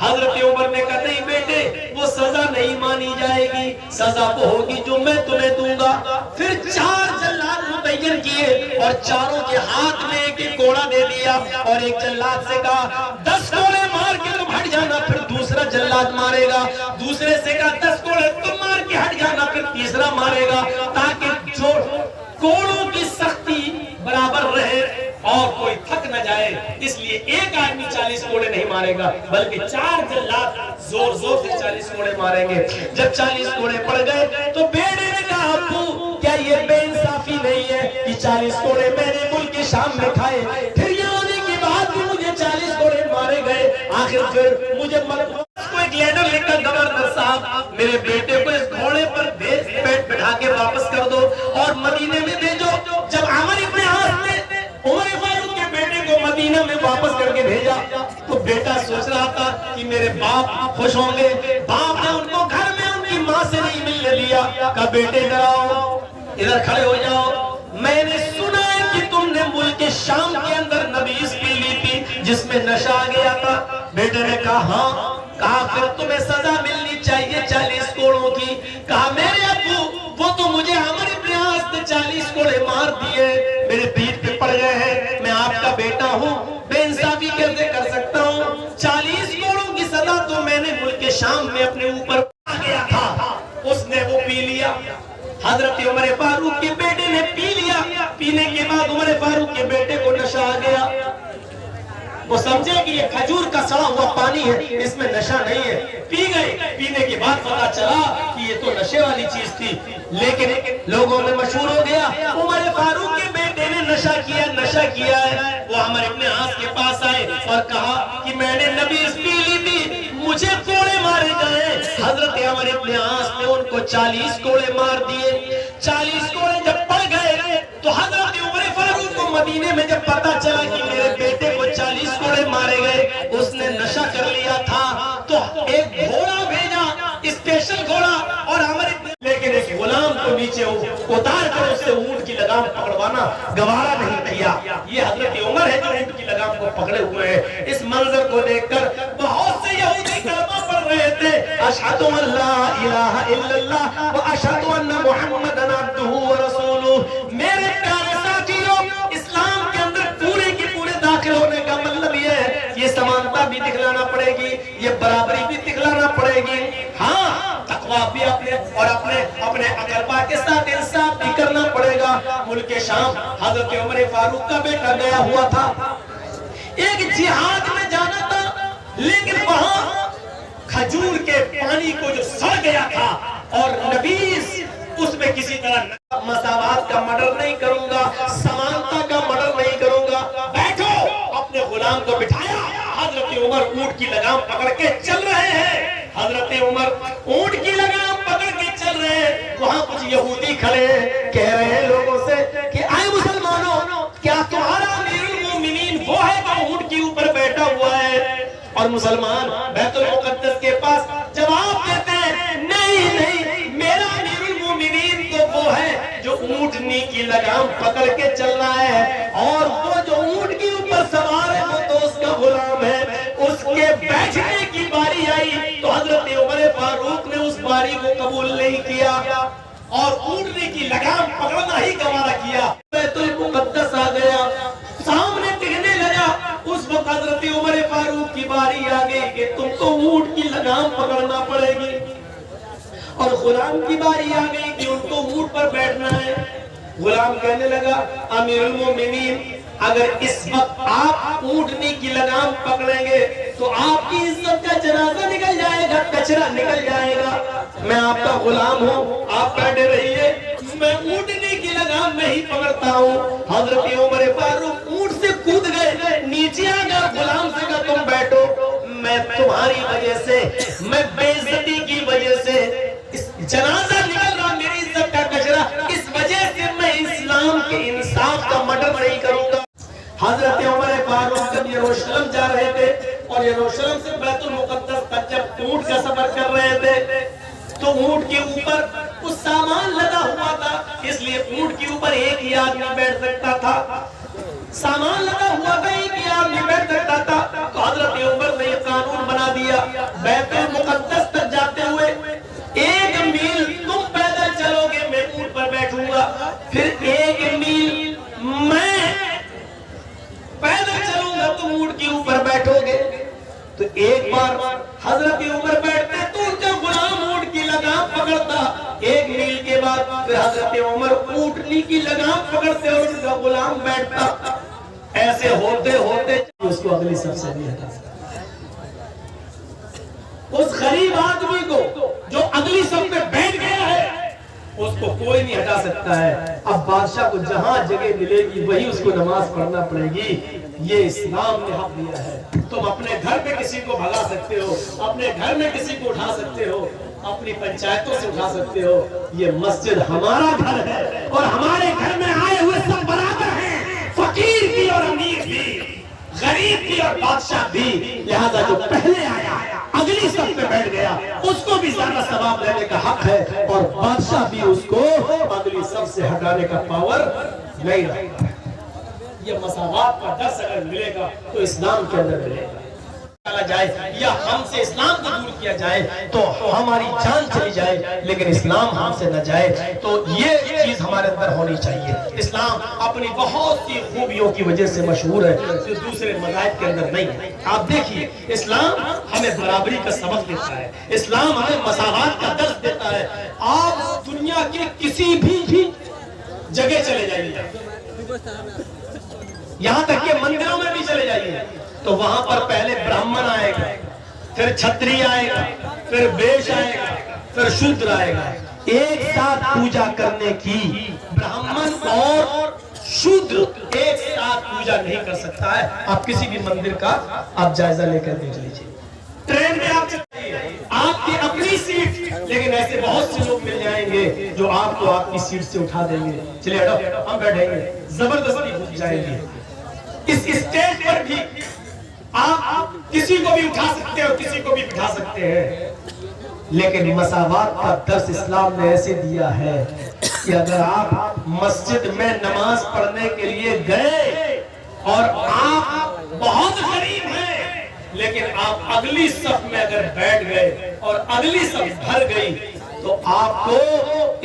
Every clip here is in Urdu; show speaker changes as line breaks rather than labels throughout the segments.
حضرت عمر نے کہا نہیں بیٹے وہ سزا نہیں مانی جائے گی، سزا وہ ہوگی جو میں تمہیں دوں گا۔ پھر 4 جلاد متعین کیے اور چاروں کے ہاتھ میں ایک ایک کوڑا دے دیا اور ایک جلاد سے کہا 10 کوڑے مار کے تم ہٹ جانا، پھر دوسرا جلاد مارے گا، دوسرے سے کہا 10 کوڑے تم مار کے ہٹ جانا، پھر تیسرا مارے گا، تاکہ جو کوڑوں کی سختی برابر رہے اور کوئی تھک نہ جائے۔ اس لیے ایک آدمی 40 کوڑے نہیں مارے گا بلکہ 4 جلاد زور زور سے 40 کوڑے ماریں گے۔ جب 40 کوڑے پڑ گئے تو بیٹے نے کہا ابو کیا یہ بے انصافی نہیں ہے کہ 40 کوڑے میں نے ملک شام میں کھائے، پھر یہ ہونے کے بعد بھی مجھے 40 کوڑے مارے گئے، آخر پھر مجھے کو ایک لیڈر لکھا گورنر صاحب میرے بیٹے کو اس گھوڑے پر پیٹ بٹھا کے واپس کر دو اور مدینے میں بھیجو۔ جب عمر ابن عاص نے عمر فاروق کے بیٹے کو مدینہ میں واپس کر کے بھیجا تو بیٹا سوچ رہا تھا کہ میرے باپ خوش ہوں گے، باپ نے ان کو گھر میں ان کی ماں سے نہیں ملنے دیا، کہا بیٹے ادھر آؤ، ادھر کھڑے ہو جاؤ، میں نے سنا ہے کہ تم نے ملک شام کے اندر نبیذ پی لی تھی جس میں نشہ آ گیا تھا۔ بیٹے نے کہا ہاں، کہا پھر تمہیں سزا ملنی چاہیے 40 کوڑوں کی۔ کہا میرے ابو وہ تو مجھے عمر ابن عاص نے 40 کوڑے مار دیے، میرے پیٹ پہ پڑ گئے ہیں، میں آپ کا بیٹا ہوں، بے انصافی کیسے کر سکتا ہوں؟ 40 کوڑوں کی سزا تو میں نے ملک شام میں اپنے اوپر آ گیا تھا، اس نے وہ پی لیا۔ حضرت عمر فاروق کے بیٹے نے پی لیا، پینے کے بعد عمر فاروق کے بیٹے کو نشہ آ گیا۔ وہ سمجھے کہ یہ کھجور کا سڑا ہوا پانی ہے، اس میں نشہ نہیں ہے، پی گئے۔ پینے کے بعد پتا چلا کہ یہ تو نشے والی چیز تھی، لیکن لوگوں میں مشہور ہو گیا عمر فاروق کے بیٹے نے نشہ کیا ہے۔ وہ عمر ابن عاص کے پاس آئے اور کہا کہ میں نے نبیذ پی لی تھی، مجھے کوڑے مارے گئے۔ حضرت عمر ابن عاص نے ان کو 40 کوڑے مار دیے۔ 40 کوڑے جب پڑ گئے تو حضرت عمر فاروق کو مدینے میں جب پتا چلا کہ میرے بیٹے کو 40 کوڑے مارے گئے، اس نے نشہ کر لیا تھا، تو ایک گھوڑا بھیجا، اسپیشل گھوڑا، اور عمر ابن لیکن ایک غلام کو نیچے اتار کر اس سے اونٹ کی لگام پکڑوانا گوارا نہیں کیا۔ یہ حضرت عمر ہے جو اونٹ کی لگام کو پکڑے ہوئے ہیں۔ اس منظر کو دیکھ کر بہت سے یہودی کلمہ پڑھ رہے تھے، اشہد ان لا الہ الا اللہ و اشہد ان محمد عبدہ و رسولہ۔ میرے پیارے ساتھیوں، اسلام کے اندر پورے کے پورے داخل ہونے کا مطلب یہ ہے، یہ سمانتا بھی دکھلانا پڑے گی، یہ برابری بھی دکھلانا پڑے گی، ہاں تقویٰ بھی اپنے اقربا کے ساتھ انصاف بھی کرنا پڑے گا۔ ملک شام حضرت عمر فاروق کا بیٹا گیا ہوا تھا، ایک جہاد میں جانا تھا، لیکن وہاں کھجور کے پانی کو جو سڑ گیا تھا اور نبیذ، اس میں کسی طرح مساوات کا مڈر نہیں کروں گا، سمانتا کا مڈر نہیں کروں گا، بیٹھو۔ اپنے غلام کو بٹھایا، حضرت عمر اونٹ کی لگام پکڑ کے چل رہے ہیں، حضرت عمر اونٹ کی لگام پکڑ کے چل رہے ہیں۔ وہاں کچھ یہودی کھڑے ہیں، کہہ رہے ہیں لوگوں سے کہ اے مسلمانوں، کیا تمہارا امیر المومنین وہ ہے جو اونٹ کے اوپر بیٹھا ہوا ہے؟ اور مسلمان بیت المقدس کے پاس جواب دیتے ہیں نہیں، میرا امیر المومنین تو وہ ہے جو اونٹنی کی لگام پکڑ کے چل رہا ہے، اور وہ جو اونٹ کے اوپر سوار ہے وہ تو اس کا غلام ہے۔ اس کے بیٹھنے کی باری آئی تو حضرت عمر فاروق نے اس باری کو قبول نہیں کیا اور اونٹنی کی لگام پکڑنا ہی گوارا کیا۔ بیت المقدس آ گیا، سامنے دکھنے لگا، اس وقت حضرت عمر فاروق کی باری آ گئی کہ تم کو اونٹ کی لگام پکڑنا پڑے گی، اور غلام کی باری آ گئی کہ ان کو اونٹ پر بیٹھنا ہے۔ غلام کہنے لگا امیر المومنین، اگر اس وقت آپ اونٹنی کی لگام پکڑیں گے تو آپ کی عزت کا جنازہ نکل جائے گا، کچرا نکل جائے گا، میں آپ کا غلام ہوں، آپ بیٹھے رہیے، میں اونٹنی کی لگام میں ہی پکڑتا ہوں۔ حضرت عمر فاروق اونٹ سے کود گئے، نیچے آ گیا، غلام سے کہا تم بیٹھو، میں تمہاری وجہ سے، میں بے عزتی کی وجہ سے جنازہ نکل رہا، میری عزت کا کچرا، اس وجہ سے میں اسلام کے انصاف کا مڈر نہیں کروں گا۔ حضرت عمر فاروق جب یروشلم جا رہے تھے اور یروشلم سے بیت المقدس تک جب اونٹ کا سفر کر رہے تھے تو اونٹ کے اوپر کچھ سامان لگا ہوا تھا، اس لیے اونٹ کے اوپر ایک ہی آدمی بیٹھ سکتا تھا، سامان لگا ہوا تھا، ایک ہی آدمی بیٹھ سکتا تھا۔ تو حضرت عمر نے یہ قانون تو ایک بار حضرت عمر بیٹھتے تو ان کا غلام اونٹ کی لگام پکڑتا، ایک میل کے بعد پھر حضرت عمر اونٹنی کی لگام پکڑتے اور ان کا غلام بیٹھتا، ایسے ہوتے ہوتے اس کو اگلی صف سے نہیں ہٹا سکتا۔ اس غریب آدمی کو جو اگلی صف میں بیٹھ گیا ہے اس کو کوئی نہیں ہٹا سکتا ہے۔ اب بادشاہ کو جہاں جگہ ملے گی وہی اس کو نماز پڑھنا پڑے گی۔ یہ اسلام نے حق دیا ہے۔ تم اپنے گھر میں کسی کو بھگا سکتے ہو، اپنے گھر میں کسی کو اٹھا سکتے ہو، اپنی پنچایتوں سے اٹھا سکتے ہو، یہ مسجد ہمارا گھر ہے اور ہمارے گھر میں آئے ہوئے سب برابر ہیں، فقیر بھی اور امیر بھی، غریب بھی اور بادشاہ بھی۔ لہذا جو پہلے آیا اگلی صف پہ بیٹھ گیا اس کو بھی زیادہ ثواب لینے کا حق ہے اور بادشاہ بھی اس کو اگلی صف سے ہٹانے کا پاور نہیں رکھتا ہے۔ یہ مساوات کا درس اگر ملے گا تو اسلام کے اندر ملے گا۔ جائے یا ہم سے اسلام کو دور کیا جائے تو ہماری جان چلی جائے، لیکن اسلام ہم سے نہ جائے، تو یہ چیز ہمارے اندر ہونی چاہیے۔ اسلام اپنی بہت سی خوبیوں کی وجہ سے مشہور ہے جو دوسرے مذاہب کے اندر نہیں ہے۔ آپ دیکھیے اسلام ہمیں برابری کا سبق دیتا ہے، اسلام ہمیں مساوات کا درس دیتا ہے۔ آپ دنیا کے کسی بھی جگہ چلے جائیے، یہاں تک کہ مندروں میں بھی چلے جائیے تو وہاں پر پہلے برہمن آئے گا، پھر چھتری آئے گا، پھر بیش آئے گا، پھر شودر آئے گا۔ ایک ساتھ پوجا کرنے کی برہمن اور شودر ایک ساتھ پوجا نہیں کر سکتا ہے۔ آپ کسی بھی مندر کا آپ جائزہ لے کر دیکھ لیجئے، ٹرین میں آپ چلائیے، آپ کی اپنی سیٹ، لیکن ایسے بہت سے لوگ مل جائیں گے جو آپ کو آپ کی سیٹ سے اٹھا دیں گے، چلے ہٹو ہم بیٹھیں گے، زبردستی گھس جائیں گے۔ اس اسٹیج پر بھی آپ کسی کو بھی اٹھا سکتے ہو، کسی کو بھی بٹھا سکتے ہیں، لیکن مساوات کا درس اسلام نے ایسے دیا ہے کہ اگر آپ مسجد میں نماز پڑھنے کے لیے گئے اور آپ بہت غریب ہیں لیکن آپ اگلی صف میں اگر بیٹھ گئے اور اگلی صف بھر گئی تو آپ کو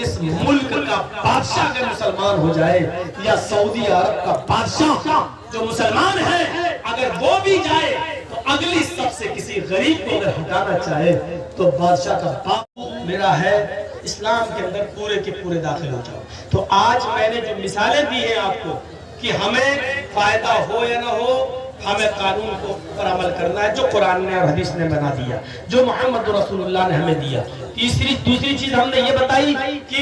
اس ملک کا بادشاہ اگر مسلمان ہو جائے یا سعودی عرب کا بادشاہ جو مسلمان ہے اگر وہ بھی جائے تو اگلی صف سے کسی غریب کو اگر ہٹانا چاہے تو بادشاہ کا باپ میرا ہے، اسلام کے اندر پورے کے پورے داخل ہو جاؤ۔ تو آج میں نے جو مثالیں دی ہیں آپ کو کہ ہمیں فائدہ ہو یا نہ ہو، ہمیں قانون کو پر عمل کرنا ہے جو قرآن نے اور حدیث نے بنا دیا، جو محمد رسول اللہ نے ہمیں دیا۔ دوسری چیز ہم نے یہ بتائی کہ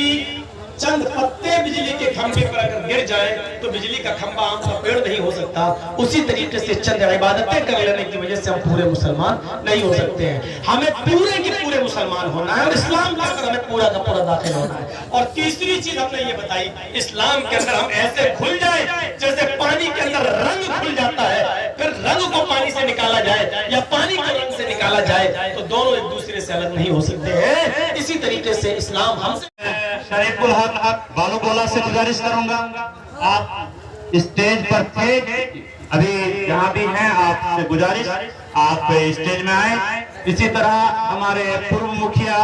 چند پتے بجلی کے کھمبے پر اگر گر جائیں تو بجلی کا کھمبا عام کا پیڑ نہیں ہو سکتا، اسی طریقے سے چند عبادتیں کر لینے کی وجہ سے ہم پورے مسلمان نہیں ہو سکتے ہیں۔ ہمیں پورے کے پورے مسلمان ہونا ہے اور اسلام کے اندر ہمیں پورا کا پورا داخل ہونا ہے۔ اور تیسری چیز ہم نے یہ بتائی، اسلام کے اندر ہم ایسے کھل جائیں جیسے پانی کے اندر رنگ کھل جاتا ہے، پھر رنگ کو پانی سے نکالا جائے یا پانی کو رنگ سے نکالا جائے تو دونوں ایک دوسرے سے الگ نہیں ہو سکتے ہیں۔ اسی طریقے سے اسلام ہم سے
شریف الحق بالو بولا سے گزارش کروں گا، آپ اسٹیج پر تھے، ابھی جہاں بھی ہیں آپ سے گزارش آپ اسٹیج میں آئیں۔ اسی طرح ہمارے پورو مکھیا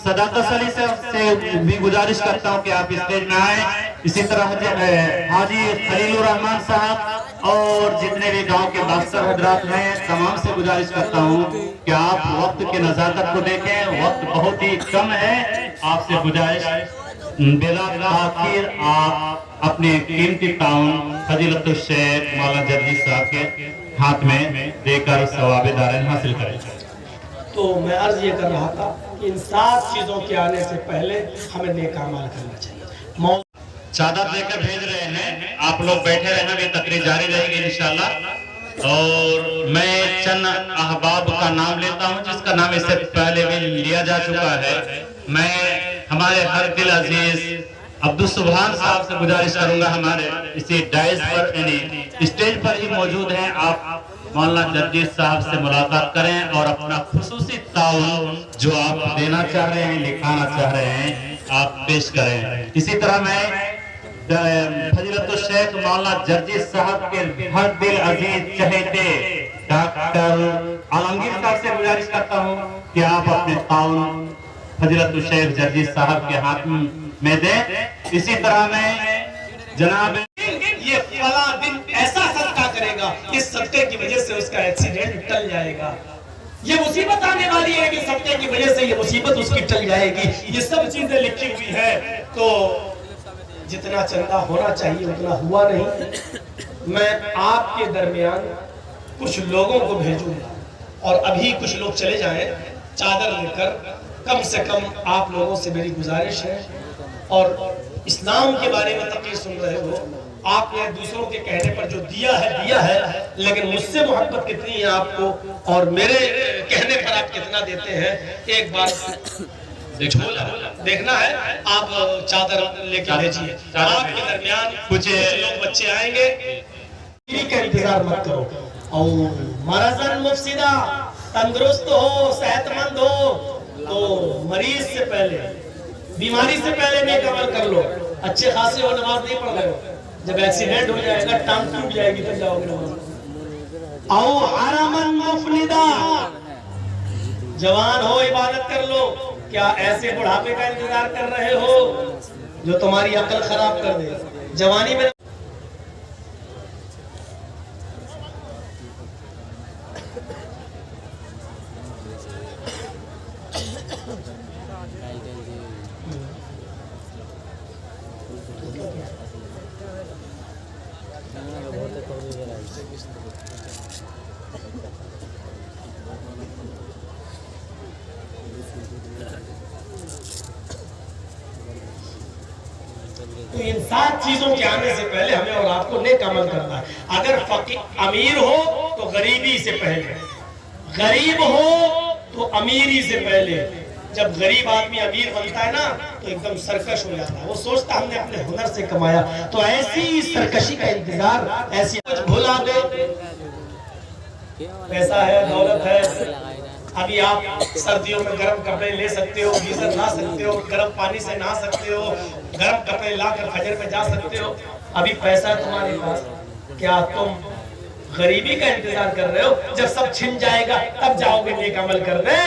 صداقت علی سے بھی گزارش کرتا ہوں کہ آپ اسٹیج میں آئیں۔ اسی طرح حاجی خلیل الرحمن صاحب اور جتنے بھی گاؤں کے باستر حضرات ہیں تمام سے گزارش کرتا ہوں کہ آپ وقت کے نزاکت کو دیکھیں، وقت بہت ہی کم ہے۔ آپ سے گزارش بلا تاخیر آپ اپنے قیمتی تعاون فضیلت الشیخ مولانا جرجی صاحب کے ہاتھ میں دے کر ثواب دارین حاصل کریں۔
تو میں عرض یہ کر رہا تھا کہ ان 7 چیزوں کے آنے سے پہلے ہمیں نیک اعمال کرنا چاہیے۔
چادر دے کر بھیج رہے ہیں، آپ لوگ بیٹھے رہنا، یہ تقریر جاری رہے گی انشاءاللہ۔ اور میں چند احباب کا نام لیتا ہوں جس کا نام اس سے پہلے بھی لیا جا چکا ہے۔ میں ہمارے ہر دل عزیز عبدالسبحان صاحب سے گزارش کروں گا، ہمارے اسی ڈائز پر یعنی اسٹیج پر ہی موجود ہیں، آپ مولانا جرجی صاحب سے ملاقات کریں اور اپنا خصوصی تعاون جو آپ دینا چاہ رہے ہیں، لکھانا چاہ رہے ہیں، آپ پیش کریں۔ اسی طرح میں فضیلت الشیخ مولانا جرجی صاحب کے ہر دل عزیز چہیتے ڈاکٹر عالمگیر صاحب سے گزارش کرتا ہوں کہ آپ اپنے تعاون فضیلت الشیخ جرجی صاحب کے ہاتھ میں دیں۔ اسی طرح میں جناب
یہ فلاں دن ایسا صدقہ کرے گا، اس صدقے کی وجہ سے اس کا ایکسیڈنٹ ٹل جائے گا، یہ مصیبت آنے والی ہے کہ صدقے کی وجہ سے یہ مصیبت اس کی ٹل جائے گی. یہ سب چیزیں لکھی ہوئی ہیں. تو جتنا چندہ ہونا چاہیے اتنا ہوا نہیں. میں آپ کے درمیان کچھ لوگوں کو بھیجوں گا اور ابھی کچھ لوگ چلے جائیں چادر لے کر. کم سے کم آپ لوگوں سے میری گزارش ہے. اور اسلام کے بارے میں تقریر سن رہے ہو, آپ نے دوسروں کے کہنے پر جو دیا ہے, لیکن مجھ سے محبت کتنی ہے آپ کو اور میرے کہنے پر آپ کتنا دیتے ہیں, ایک بار دیکھنا ہے. آپ چادر لے کے بھیجیے. آپ کے درمیان کچھ لوگ بچے آئیں گے, کا انتظار مت کرو. اور مرضن مفسدہ, تندرست ہو, صحت مند ہو تو مریض سے پہلے, بیماری سے پہلے نیک عمل کر لو. اچھے خاصے ہو, نماز نہیں پڑھ رہے ہو, جب ایکسیڈنٹ ہو جائے گا, ٹانگ ٹوٹ جائے گی, تب جاؤ گے نماز. او حرمن مفندا, جوان ہو عبادت کر لو. کیا ایسے بڑھاپے کا انتظار کر رہے ہو جو تمہاری عقل خراب کر دے؟ جوانی میں تو ان 7 چیزوں کے آنے سے پہلے ہمیں اور آپ کو نیک عمل کرنا ہے. اگر امیر ہو تو غریبی سے پہلے, غریب ہو تو امیری سے پہلے. جب غریب آدمی امیر بنتا ہے نا تو ایک دم سرکش ہو جاتا ہے. وہ سوچتا ہم نے اپنے ہنر سے کمایا. تو ایسی سرکشی کا انتظار, ایسی کچھ بھلا دے. پیسہ ہے, دولت ہے, ابھی آپ سردیوں میں گرم کپڑے لے سکتے ہو, گیزر لا سکتے ہو, گرم پانی سے نہا سکتے ہو, گرم کپڑے لا کر فجر میں جا سکتے ہو. ابھی پیسہ ہے تمہارے پاس, کیا تم غریبی کا انتظار کر رہے ہو؟ جب سب چھن جائے گا تب جاؤ گے نیک عمل کرنے,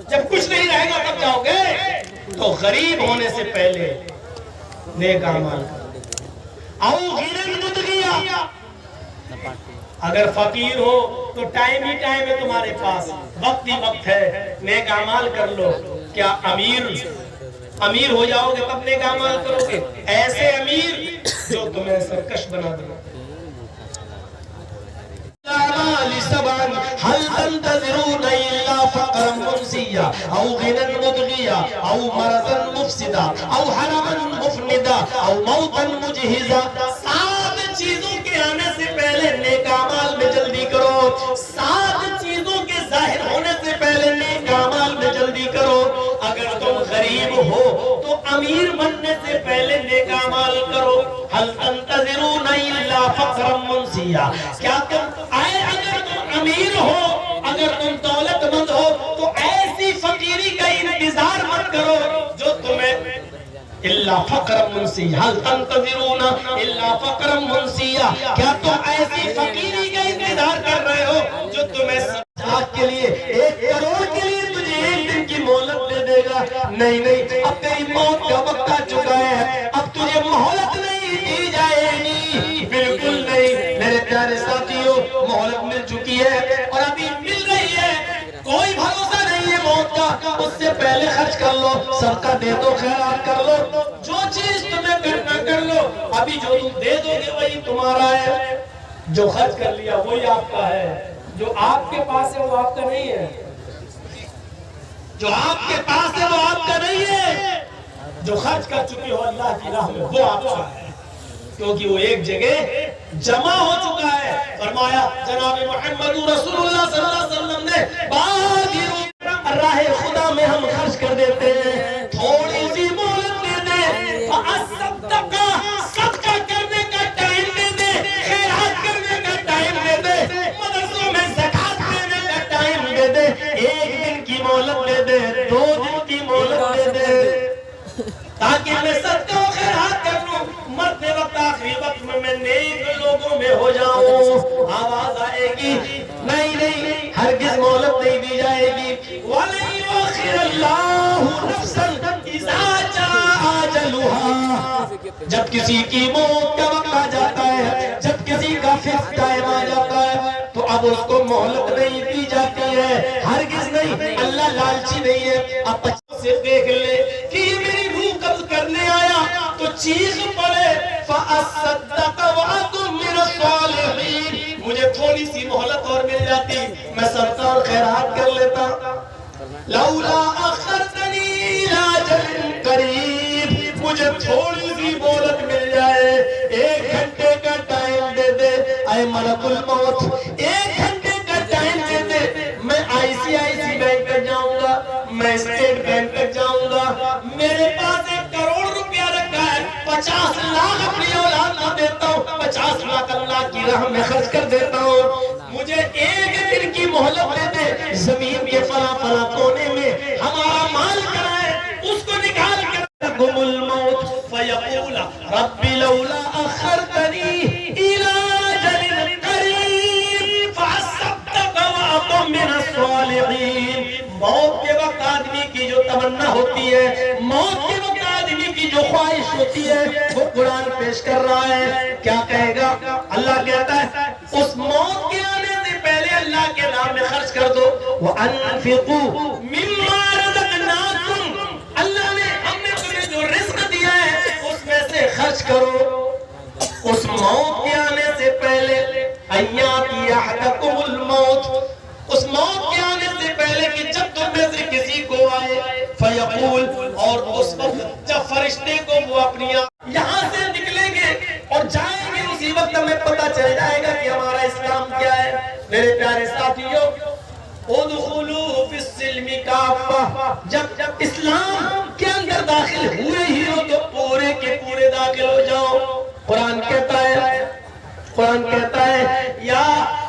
جب کچھ نہیں رہے گا تب جاؤ گے. تو غریب ہونے سے پہلے نیک عمل او غنی مدغیا. اگر فقیر ہو تو ٹائم ہی ٹائم ہے تمہارے پاس, وقت ہی وقت ہے, نیک اعمال کر لو. کیا امیر ہو جاؤ گے تب نیک اعمال کرو گے؟ ایسے امیر جو تمہیں سرکش بنا دے. هل تنتظرون الا فقرا منسيا او غنى مدغيا او مرضا مفسدا او حرما مفندا او موتا مجهزا. 7 چیزوں کے آنے سے پہلے نیک اعمال میں جلدی کرو. 7 چیزوں کے ظاہر ہونے سے پہلے نیک اعمال میں جلدی کرو. اگر تم غریب ہو تو امیر بننے سے پہلے نیک اعمال کرو. هل تنتظرون الا فقرا منسيا. کیا تم اگر تم امیر ہو, اگر تم دولت مند ہو تو ایسی فقیری کا انتظار مت کرو جو تمہیں الا فقرا منسیا. هل تنتظرون الا فقرا منسیا. کیا تم ایسی فقیری کا انتظار کر رہے ہو جو تمہیں 7 لاکھ کے لیے, 1 کروڑ کے لیے تجھے 1 دن کی مہلت دے دے گا؟ نہیں, اب تیری موت کا وقت آ چکا ہے, اب تجھے مہلت نہیں دی جائے گی. بالکل نہیں میرے پیارے ساتھیوں, مہلت مل چکی ہے اور ابھی مل رہی ہے. کوئی بھروسہ نہیں ہے موت کا. اس سے پہلے خرچ کر لو, صدقہ دے دو, خیرات کر لو, جو چیز تمہیں کرنا کر لو. ابھی جو تم دے دو گے وہی تمہارا ہے, جو خرچ کر لیا وہی آپ کا ہے. جو آپ کے پاس ہے وہ آپ کا نہیں ہے, جو آپ کے پاس ہے وہ آپ کا نہیں ہے. جو خرچ کر چکے ہو اللہ کی راہ میں وہ آپ کا ہے, کیونکہ وہ ایک جگہ جمع ہو چکا ہے. فرمایا جناب محمد رسول اللہ صلی اللہ علیہ وسلم نے, بعد راہ خدا میں ہم خرچ کر دیتے ہیں, تھوڑی سی مہلت دے دے, صدقہ کرنے کا ٹائم دے دے, خیرات کرنے کا ٹائم دے دے, مدرسوں میں زکات دینے کا ٹائم دے دے. 1 دن کی مہلت دے دے, 2 دن کی مہلت دے دے, تاکہ میں صدقہ و خیرات کر لوں. مرتے وقت آخری وقت میں نیک لوگوں میں ہو جاؤں. آواز آئے گی نہیں, ہرگز مہلت نہیں دی جائے گی. وَلَن يُؤَخِّرَ اللَّهُ نَفْسًا إِذَا جَاءَ أَجَلُهَا. جب کسی کی موت کا وقت آ جاتا ہے, جب کسی کا فکس ٹائم آ جاتا ہے تو اب اس کو مہلت نہیں دی جائے جاتی ہے، ہرگز نہیں، اللہ لالچی نہیں ہے۔ اب بچوں سے دیکھ لے کہ یہ میری روح قبض کرنے آیا تو چیخ پڑے فَأَصَّدَّقَ وَأَكُن مِّنَ الصَّالِحِينَ، مجھے تھوڑی سی مہلت اور مل جاتی، میں صدقہ اور خیرات کر لیتا۔ لولا اخرتنی الی اجل قریب، مجھے تھوڑی سی مہلت مل جائے، 1 گھنٹے کا ٹائم دے دے اے ملک الموت، 1 گھنٹے کا ٹائم دے دے، میں ICICI بینک تک جاؤں گا، میں اسٹیٹ بینک تک جاؤں گا، میرے پاس 1 کروڑ روپیہ رکھا ہے، 50 لاکھ اپنی اولاد کو دیتا ہوں، 50 لاکھ اللہ کی راہ میں خرچ کر دیتا ہوں، مجھے 1 دن کی مہلت دے دے، زمین کے فلاں فلاں کونے میں ہمارا مال کہاں ہے اس کو نکال کر تقم الموت فیقول رب لولا اخرتنی الی اجل قریب فاصدق واکن من الصالحین۔ موت کے وقت آدمی کی جو تمنا ہوتی ہے، موت کے وقت آدمی کی جو خواہش ہوتی ہے، وہ قرآن پیش کر رہا ہے۔ کیا کہے گا؟ اللہ کہتا ہے اس موت کے آنے سے پہلے اللہ کے نام میں خرچ کر دو۔ وَأَنفِقُوا مِمَّا رَزَقْنَاكُمْ، اللہ نے ہم نے تمہیں جو رزق دیا ہے اس میں سے خرچ کرو۔ اس موت کے آنے سے پہلے اَيَّاتِيَ أَحَدَكُمُ الْمَوْتُ، اس موت کے آنے سے پہلے کہ جب تم میں سے کسی کو آئے فیقول، اور اس وقت جب فرشتے کو وہ اپنی یہاں سے نکلیں گے اور جائیں گے، اسی وقت ہمیں پتہ چل جائے گا کہ ہمارا اسلام کیا ہے۔ میرے پیارے ساتھیوں، ادخلوا فی السلم کافہ، جب اسلام کے اندر داخل ہوئے ہی ہو تو پورے کے پورے داخل ہو جاؤ۔ قرآن کہتا ہے یا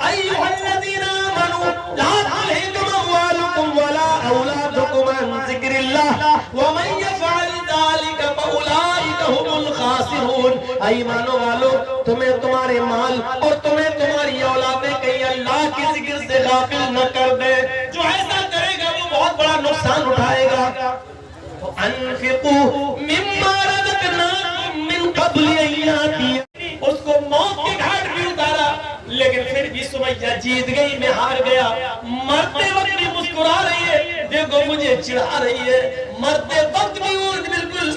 ایھا الذین آمنوا لا تلھکم اموالکم ولا اولادکم عن ذکر اللہ ومن یفعل ذلک فاولئک هم الخاسرون۔ ایمانو والو، تمہیں تمہارے مال اور تمہیں تمہاری اولادیں کہیں اللہ کے ذکر سے غافل نہ کر دے، جو ایسا کرے گا وہ بہت بڑا نقصان اٹھائے گا۔ انفقوا مما رزقناکم من قبل ان یاتیہ، اس کو موت کے گھاٹ بھی اتارا، لیکن پھر بھی سمیہ جیت گئی، میں ہار گیا۔ مرتے وقت بھی مسکرا رہی ہے، دیکھو مجھے چڑھا رہی ہے، مرتے وقت بھی وہ بالکل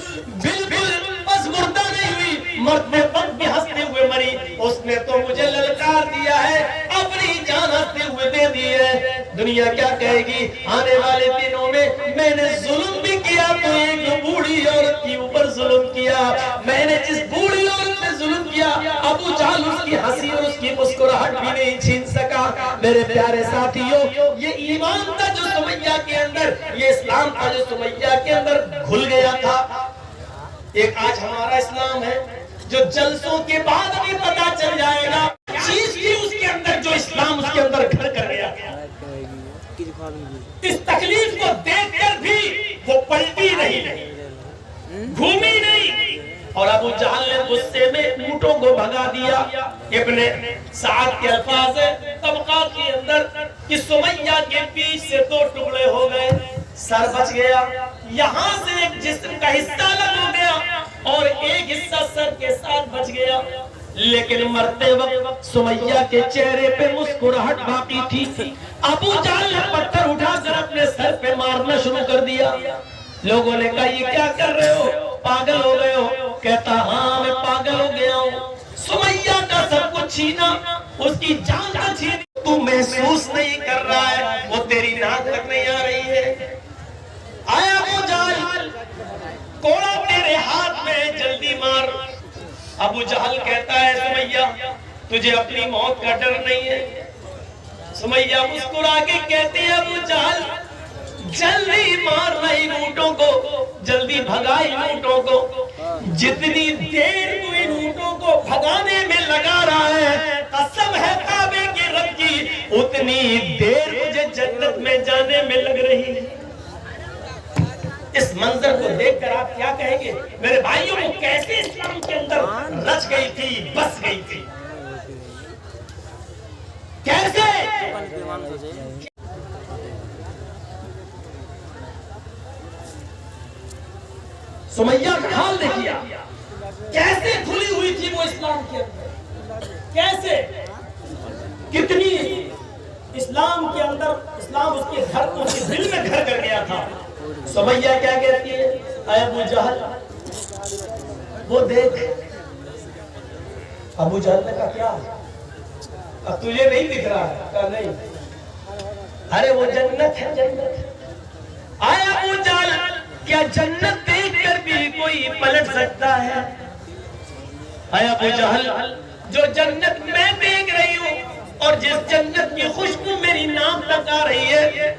بس مردہ نہیں ہوئی، مرتے وقت بھی ہنستے ہوئے مری۔ اس نے تو مجھے للکار دیا ہے، اپنی جان ہنستے ہوئے دے دی ہے۔ دنیا کیا کہے گی آنے والے دنوں میں نے ظلم بھی کیا تو ایک بوڑھی عورت کے اوپر ظلم کیا، میں نے جس بوڑھی عورت پہ ظلم کیا ابو جہل اس کی ہنسی اور اس کی مسکراہٹ بھی نہیں چھین سکا۔ میرے پیارے ساتھیوں، یہ ایمان تھا جو سمیہ کے اندر، یہ اسلام تھا جو سمیہ کے اندر گھل گیا تھا۔ ایک آج ہمارا اسلام ہے جو جلسوں کے بعد بھی پتا چل جائے گا چیز بھی اس کے اندر، جو اسلام اس کے اندر گھر کر گیا۔ اس تکلیف کو دیکھ کر بھی وہ پلٹی نہیں، گھومی نہیں، اور ابو جہل نے غصے میں اونٹوں کو بھگا دیا۔ ابن سعد کے الفاظ ہیں طبقات کے اندر کہ سمیہ کے پیچھ سے 2 ٹکڑے ہو گئے، سر بچ گیا، یہاں سے ایک جسم کا حصہ الگ ہو گیا اور ایک حصہ سر کے ساتھ بچ گیا، لیکن مرتے وقت سمیہ کے چہرے پہ مسکراہٹ باقی تھی۔ ابو جہل نے پتھر اٹھا کر اپنے سر پہ مارنا شروع کر دیا۔ لوگوں نے کہا یہ کیا کر رہے ہو، پاگل ہو گئے ہو؟ کہتا ہاں میں پاگل ہو گیا ہوں، سمیہ کا سب کچھ چھینا، اس کی جان کا چھینی، تو محسوس نہیں کر رہا ہے، وہ تیری ناک تک نہیں آ رہی ہے۔ آیا ابو جہل، کوڑا تیرے ہاتھ میں، جلدی مار۔ ابو جہل کہتا ہے سمیہ تجھے اپنی موت کا ڈر نہیں ہے؟ سمیہ مسکرا کے کہتے ہیں ابو جہل جلدی مار رہی اونٹوں کو، جلدی بھگائی اونٹوں کو، جتنی دیر تو ان اونٹوں کو بھگانے میں لگا رہا ہے قسم ہے کعبے کے رب کی، اتنی دیر مجھے جنت میں جانے میں لگ رہی ہے۔ اس منظر کو دیکھ کر آپ کیا کہیں گے؟ میرے بھائیوں وہ کیسے اسلام کے اندر رچ گئی تھی، بس گئی تھی، کیسے؟ سمیہ کا حال دیکھیا کیسے کھلی ہوئی تھی وہ اسلام کے اندر، کیسے، کتنی اس اسلام کے اندر اسلام اس کے گھر اس کے دل میں گھر کر گیا تھا. سمیہ کیا کہتی ہے؟ اے ابو جہل وہ دیکھ. ابو جہل نے کہا کیا؟ اب تجھے نہیں دکھ رہا ہے؟ کہا نہیں. ارے وہ جنت ہے جنت. اے ابو جہل کیا جنت دیکھ کر بھی کوئی پلٹ سکتا ہے؟ اے ابو جہل جو جنت میں دیکھ رہی ہوں اور جس جنت کی خوشبو میری نام تک آ رہی ہے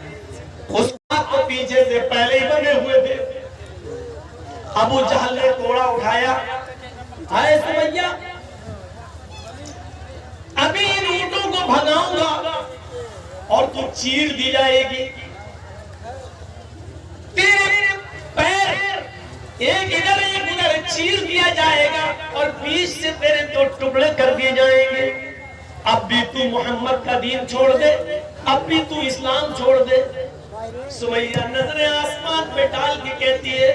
اس کو پیچھے سے پہلے ہی بنے ہوئے تھے. ابو جہل نے کوڑا اٹھایا. اے سمیہ ابھی ان اونٹوں کو بھگاؤں گا اور تو چیر دی جائے گی. تیرے پیر ایک ادھر ایک ادھر چیر دیا جائے گا اور بیچ سے تیرے دو ٹکڑے کر دیے جائیں گے. اب بھی تو محمد کا دین چھوڑ دے, اب بھی تو اسلام چھوڑ دے. سمیہ نظریں آسمان پہ ڈال کے کہتی ہے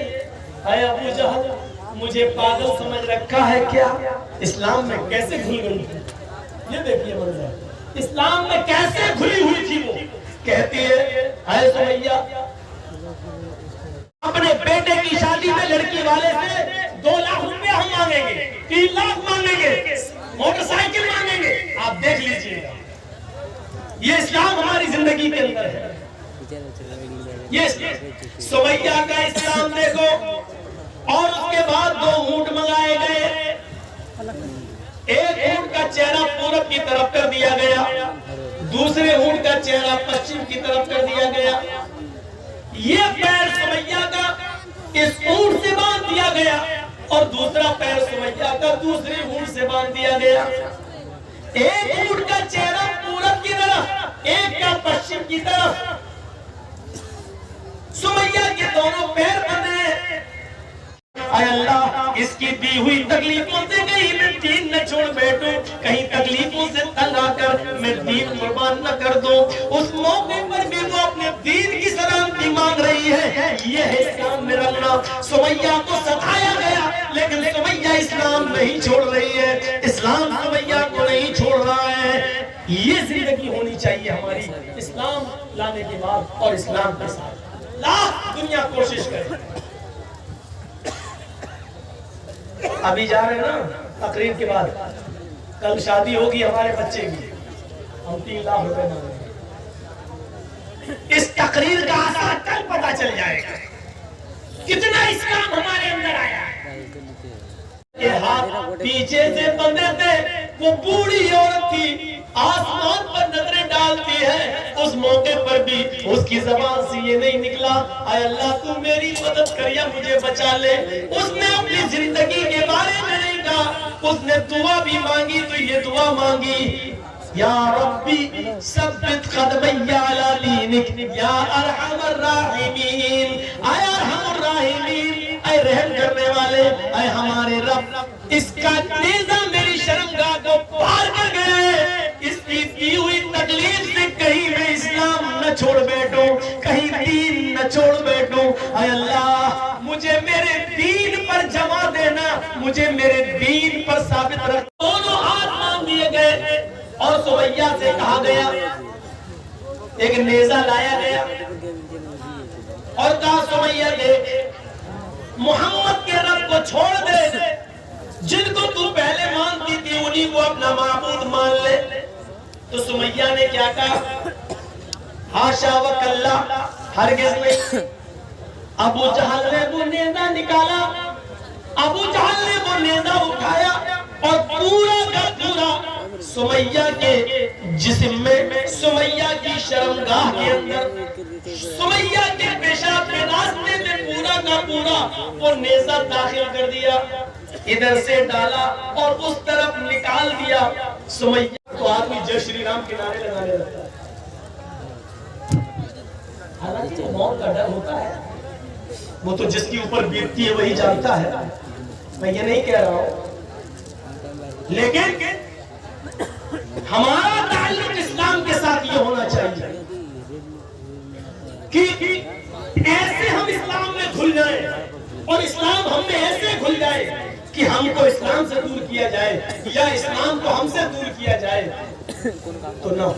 اے ابو جہل مجھے پاگل سمجھ رکھا ہے کیا؟ اسلام میں کیسے گھل گئی تھی؟ یہ دیکھیے منظر, اسلام میں کیسے گھلی ہوئی تھی. وہ کہتی ہے اے سمیہ اپنے بیٹے کی شادی میں لڑکی والے سے 2 لاکھ روپے ہم مانگیں گے, 3 لاکھ مانگیں گے, موٹر سائیکل مانگیں گے. آپ دیکھ لیجئے یہ اسلام ہماری زندگی کے اندر ہے. یہ سمیہ کا اسلام دیکھو. اور اس کے بعد 2 اونٹ منگائے گئے. ایک اونٹ کا چہرہ پورب کی طرف کر دیا گیا, دوسرے اونٹ کا چہرہ پشچم کی طرف کر دیا گیا. یہ پیر سمیہ کا اس اونٹ سے باندھ دیا گیا اور دوسرا پیر سمیہ کا دوسرے اونٹ سے باندھ دیا گیا. ایک اونٹ کا چہرہ پورب کی طرف, ایک کا پشچم کی طرف. سمیہ کے دونوں پیر بندھے. اے اللہ اس کی دی ہوئی تکلیفوں سے کہیں میں دین نہ چھوڑ بیٹھوں, کہیں تکلیفوں سے تنگ آ کر میں دین قربان نہ کر دوں. اس موقع پر بھی وہ اپنے دین کی سلامتی مانگ رہی ہے. یہ ہے اسلام میں رکھنا. سمیہ کو ستایا گیا لیکن سمیہ اسلام نہیں چھوڑ رہی ہے, اسلام سمیہ کو نہیں چھوڑ رہا ہے. یہ زندگی ہونی چاہیے ہماری, اسلام لانے کے بعد اور اسلام کے ساتھ. لاکھ دنیا کوشش کرے. ابھی جا رہے ہیں نا تقریر کے بعد, کل شادی ہوگی ہمارے بچے کی, ہم 3 لاکھ روپے مانگیں گے. اس تقریر کا اثر کل پتہ چل جائے گا کتنا اسلام ہمارے اندر آیا ہے. یہ ہاتھ پیچھے سے بندھے تھے. وہ بوڑھی عورت تھی, آسمان پر نظریں ڈالتی ہے. اس موقع پر بھی اس کی زبان سے یہ نہیں نکلا اے اللہ تو میری مدد کر یا مجھے بچا لے. اس نے اپنی زندگی کے بارے میں نہیں کہا, اس نے دعا بھی مانگی تو یہ دعا مانگی یا ربی ثبت قدمی علی دینک یا ارحم الراحمین. اے ارحم الراحمین, اے رحم کرنے والے, اے ہمارے رب, اس کا نیزہ میری شرمگاہ کو پار کر گیا ہے. اس کی دی ہوئی تکلیف سے کہیں میں اسلام نہ چھوڑ بیٹھوں, کہیں دین نہ چھوڑ بیٹھوں. اے اللہ مجھے میرے دین پر جما دینا, مجھے میرے دین پر ثابت رکھ. دونوں ہاتھ مان دیے گئے اور سمیہ سے کہا گیا, ایک نیزہ لایا گیا اور کہا سمیہ دیکھ محمد کے رب کو چھوڑ دے, جن کو تو پہلے مانتی تھی انہی کو اپنا معبود مان لے. تو سمیہ نے کیا کہا حاشا وکلا, ہرگز نہیں. ابو جہل نے وہ نیزہ نکالا, ابو جہل نے وہ نیزہ اٹھایا اور پورا کا پورا سمیہ کے جسم میں, سمیہ کی شرمگاہ کے اندر, سمیہ کے پیشاب کے راستے میں پورا کا پورا وہ نیزہ داخل کر دیا. ادھر سے ڈالا اور اس طرف نکال دیا. سمیہ تو آدمی جے شری رام کے نعرے لگانے لگتا ہے. حالانکہ موت کا ڈر ہوتا ہے, وہ تو جس کے اوپر بیتتی ہے وہی جانتا ہے, میں یہ نہیں کہہ رہا ہوں. لیکن ہمارا تعلق اسلام کے ساتھ یہ ہونا چاہیے کہ ایسے ہم اسلام میں گھل جائیں اور اسلام ہم میں ایسے گھل جائے کہ ہم کو اسلام سے دور کیا جائے یا اسلام کو ہم سے دور کیا جائے تو نہ ہو۔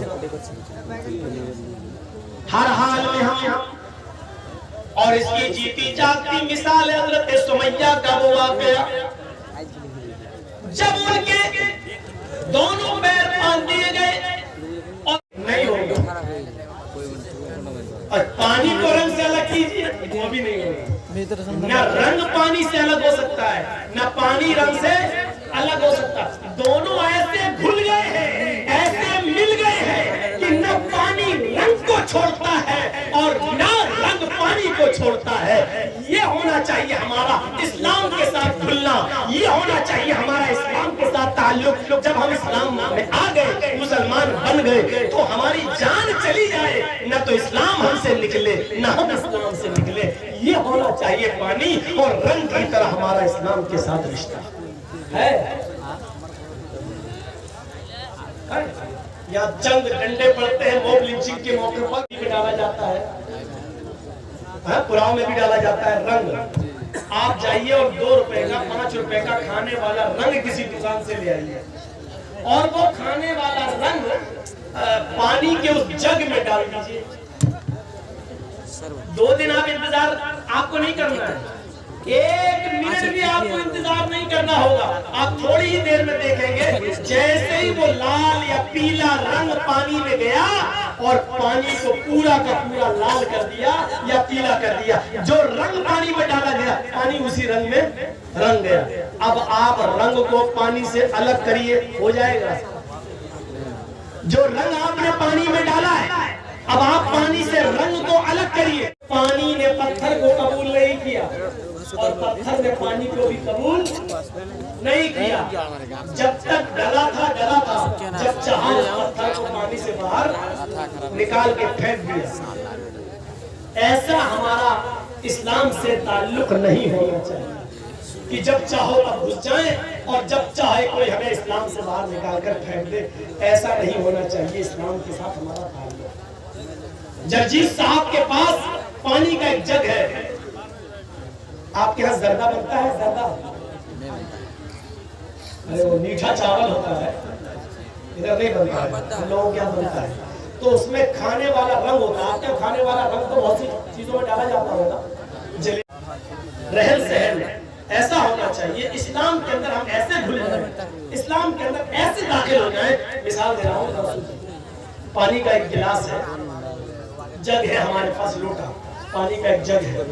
ہر حال میں ہم اور اس کی جیتی جاگتی مثال حضرت سمیہ کا وہ واقعہ جب ان کے دونوں پیر باندھ دیے گئے اور نہیں ہوگا، اور پانی کو رنگ سے الگ کیجیے وہ بھی نہیں ہوگا، نہ رنگ پانی سے الگ ہو سکتا ہے نہ پانی رنگ سے الگ ہو سکتا ہے، دونوں ایسے گھل گئے ہیں، ایسے مل گئے ہیں کہ نہ پانی رنگ کو چھوڑتا ہے اور نہ رنگ پانی کو چھوڑتا ہے۔ یہ ہونا چاہیے ہمارا اسلام کے ساتھ گھلنا، یہ ہونا چاہیے ہمارا اسلام کے ساتھ تعلق۔ جب ہم اسلام میں آ گئے، مسلمان بن گئے، تو ہماری جان چلی جائے نہ تو اسلام ہم سے نکلے نہ ہم اسلام سے نکلے۔ یہ ہونا چاہیے پانی اور رنگ کی طرح ہمارا اسلام کے ساتھ رشتہ ہے۔ یا چند ڈنڈے پڑتے ہیں، موب لنچنگ کے موقع پر بھی ڈالا جاتا ہے، پلاؤ میں بھی ڈالا جاتا ہے رنگ۔ آپ جائیے اور 2 روپے کا 5 روپے کا کھانے والا رنگ کسی دکان سے لے آئیے، اور وہ کھانے والا رنگ پانی کے اس جگ میں ڈال دیجیے۔ 2 دن آپ انتظار آپ کو نہیں کرنا ہے، 1 منٹ بھی آپ کو انتظار نہیں کرنا ہوگا۔ آپ تھوڑی ہی دیر میں دیکھیں گے جیسے ہی وہ لال یا پیلا رنگ پانی میں گیا اور پانی کو پورا کا پورا لال کر دیا یا پیلا کر دیا، جو رنگ پانی میں ڈالا گیا پانی اسی رنگ میں رنگ گیا۔ اب آپ رنگ کو پانی سے الگ کریے، ہو جائے گا؟ جو رنگ آپ نے پانی میں ڈالا ہے، اب آپ پانی سے رنگ کو الگ کریے۔ پانی نے پتھر کو قبول نہیں کیا اور پتھر نے پانی کو بھی قبول نہیں کیا، جب تک ڈلا تھا جب چاہا پتھر کو پانی سے باہر نکال کے پھینک دیا۔ ایسا ہمارا اسلام سے تعلق نہیں ہونا چاہیے کہ جب چاہو تب گھس جائیں اور جب چاہے کوئی ہمیں اسلام سے باہر نکال کر پھینک دے، ایسا نہیں ہونا چاہیے۔ اسلام کے ساتھ ہمارا تعلق۔ جرجیت صاحب کے پاس پانی کا ایک جگ ہے، آپ کے ہاں زردہ بنتا ہے؟ زردہ وہ میٹھا چاول ہوتا ہے، ادھر نہیں بنتا ہے، لوگوں کیا بنتا ہے، تو اس میں کھانے والا رنگ ہوتا ہے۔ آپ کے کھانے والا رنگ تو بہت سی چیزوں میں ڈالا جاتا ہوگا، رہن سہن ایسا ہونا چاہیے۔ اسلام کے اندر ہم ایسے گھل جائیں، اسلام کے اندر ایسے داخل ہو جائیں۔ مثال دے رہا ہوں، پانی کا ایک گلاس ہے، جگ ہے ہمارے پاس، لوٹا پانی کا ایک جگ ہے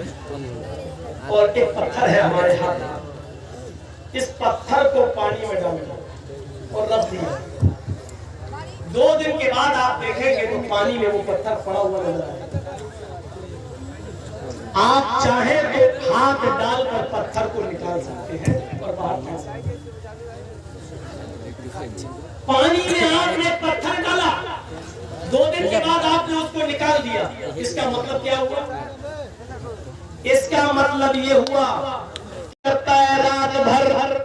اور ایک پتھر ہے ہمارے ہاتھ۔ اس پتھر کو پانی میں ڈالنا اور رکھ دیا، 2 دن کے بعد آپ دیکھیں گے تو پانی میں وہ پتھر پڑا ہوا نظر آئے گا۔ آپ چاہیں تو ہاتھ ڈال کر پتھر کو نکال سکتے ہیں اور باہر پھینک سکتے ہیں۔ پانی میں آپ نے پتھر ڈالا، 2 دن کے بعد آپ نے اس کو نکال دیا، اس کا مطلب کیا ہوا؟ اس کا مطلب یہ ہوا کرتا ہے رات بھر،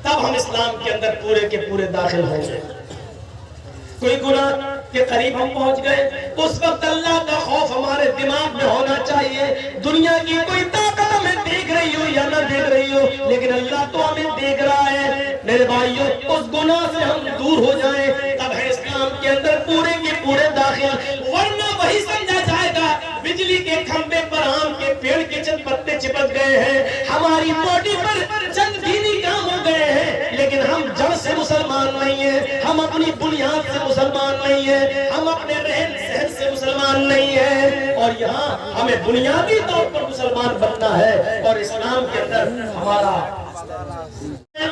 تب ہم اسلام کے اندر پورے کے پورے داخل ہو گئے۔ کوئی گناہ کے قریب ہم پہنچ گئے، اس وقت اللہ کا خوف ہمارے دماغ میں ہونا چاہیے۔ دنیا کی کوئی طاقت ہمیں دیکھ رہی ہو یا نہ دیکھ رہی ہو، لیکن اللہ تو ہمیں دیکھ رہا ہے۔ میرے بھائیوں، اس گناہ سے ہم دور ہو جائیں، تب ہے اسلام کے اندر پورے کے پورے داخل، ورنہ وہی سمجھا جائے گا بجلی کے کھمبے پر آم کے پیڑ کے چند پتے چپک گئے ہیں، ہماری باڈی پر چند دینی کام ہو گئے ہیں، لیکن ہم جڑ سے مسلمان نہیں ہیں، ہم اپنی بنیاد سے مسلمان نہیں ہیں، ہم اپنے رہن سہن سے مسلمان نہیں ہیں۔ اور یہاں ہمیں بنیادی طور پر مسلمان بننا ہے، اور اسلام کے اندر ہمارا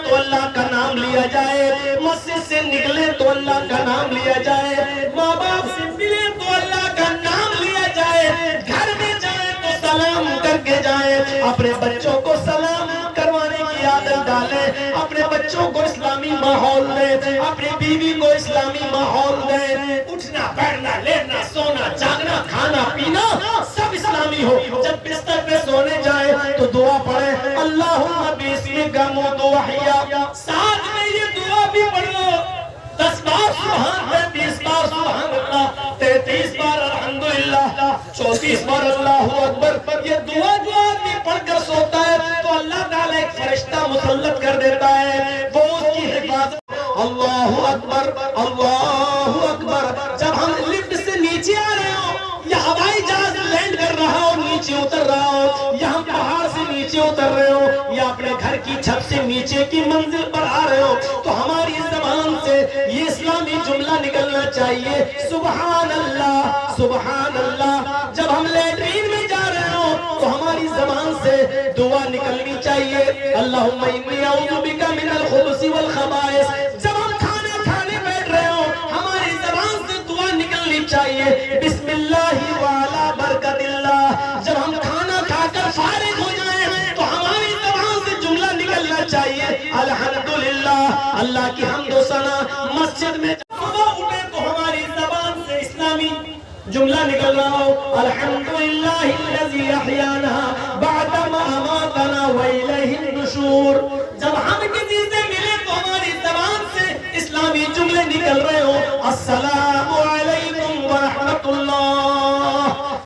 تو اللہ کا نام لیا جائے، مسجد سے نکلے تو اللہ کا نام لیا جائے، ماں باپ سے ملے تو اللہ کا نام لیا جائے، گھر میں جائے تو سلام کر کے جائیں، اپنے بچوں کو سلام کروانے کی عادت ڈالیں، اپنے بچوں کو اسلامی ماحول دیں، اپنی بیوی کو اسلامی ماحول دیں، اٹھنا بیٹھنا لیٹنا سونا جاگنا کھانا پینا سب اسلامی ہو۔ جب بستر پہ سونے جائیں تو دعا پڑھیں، اللہم بسمک اموت واحیا، ساتھ میں یہ دعا بھی پڑھ لو، 10 بار سبحان 33 بار سبحان اللہ، 33 بار الحمدللہ، 34 بار اللہ اکبر۔ یہ دعا جو آدمی پڑھ کر سوتا ہے تو اللہ تعالیٰ ایک فرشتہ مسلط کر دیتا ہے، وہ اس کی حفاظت۔ اللہ اکبر اللہ اکبر۔ جب ہم لفٹ سے نیچے آ رہے ہوں یا ہوائی جہاز لینڈ کر رہا ہو نیچے اتر رہا ہو، یا ہم پہاڑ سے نیچے اتر رہے ہو، یا اپنے گھر کی چھت سے نیچے کی منزل پر آ رہے ہو، تو ہماری زبان سے یہ اسلامی جملہ نکلنا چاہیے، سبحان اللہ سبحان اللہ۔ جب ہم لیٹرین میں جا رہے ہوں تو ہماری زبان سے دعا نکلنی چاہیے، اللہم انی اعوذ بک من الخبث والخبائث۔ جب ہم کھانا کھانے بیٹھ رہے ہوں ہماری زبان سے دعا نکلنی چاہیے، بسم اللہ وعلی برکت اللہ۔ جب ہم کھانا کھا کر فارغ ہو جائیں تو ہماری زبان سے جملہ نکلنا چاہیے، الحمدللہ، اللہ کی حمد و ثنا۔ مسجد میں جب صبح اٹھے تو ہماری زبان سے اسلامی جملہ نکل رہا ہو، الحمدللہ الذی احیانا بعد ما اماتنا والیہ النشور۔ جب ہم کسی سے ملے تو ہماری زبان سے اسلامی جملے نکل رہے ہو، السلام